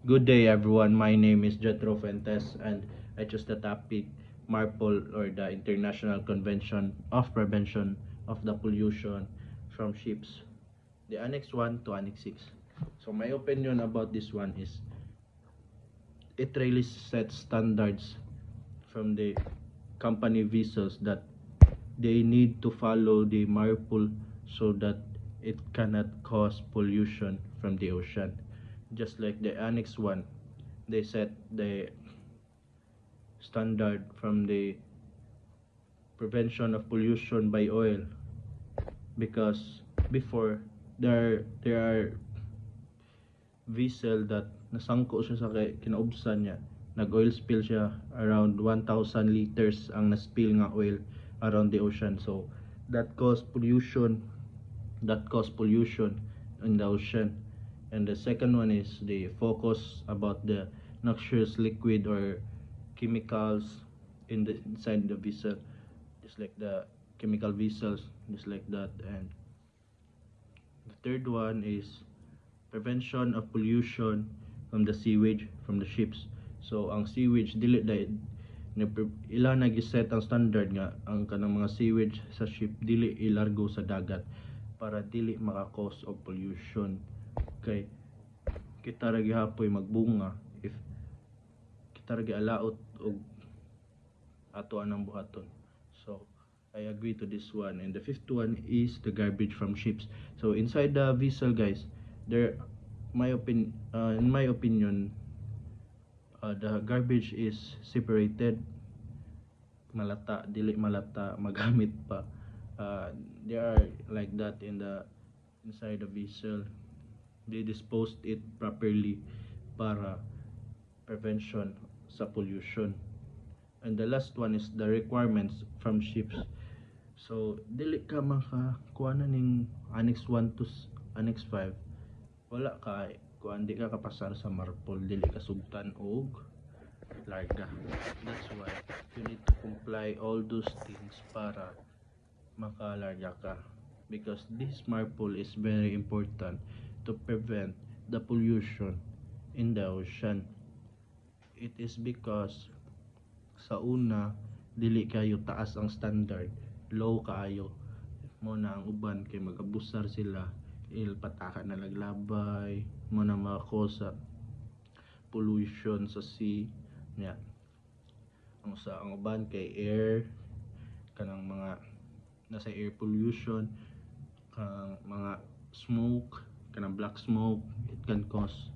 Good day, everyone. My name is Jetro Fuentes, and I chose the topic MARPOL, or the International Convention of Prevention of the Pollution from Ships, the Annex 1 to Annex 6. So, my opinion about this one is it really sets standards from the company vessels that they need to follow the MARPOL so that it cannot cause pollution from the ocean. Just like the Annex 1, they set the standard from the prevention of pollution by oil, because before there are vessel that nasangko siya sa kinaubsan niya, nag-oil spill siya, around 1,000 liters ang na-spill nga oil around the ocean. So that caused pollution in the ocean. And the second one is the focus about the noxious liquid or chemicals inside the vessel, just like the chemical vessels, just like that. And the third one is prevention of pollution from the sewage from the ships. So ang sewage dili ila nag-set ang standard nga ang kanang mga sewage sa ship dili ilargo sa dagat para dili maka-cause of pollution. Okay, kita ra gihapoy magbunga if kita ra gialaot og ato anang buhaton. So I agree to this one. And the fifth one is the garbage from ships. So inside the vessel, guys, there in my opinion, the garbage is separated, malata dili malata magamit pa. They are like that inside the vessel. They disposed it properly para prevention sa pollution. And the last one is the requirements from ships. So dili ka makakuha na ning Annex 1 to Annex 5, wala ka kuan, di ka kapasar sa MARPOL, dili ka sugtan og larga. That's why you need to comply all those things para makalarga ka, because this MARPOL is very important to prevent the pollution in the ocean. It is because sa una dili kayo taas ang standard, low kaayo mo na ang uban kay magabusar sila, pataka na naglabay mo na makakosa pollution sa sea nya. Ang uban kay air, kanang mga nasa air pollution, kanang mga smoke, kanang black smoke, it can cause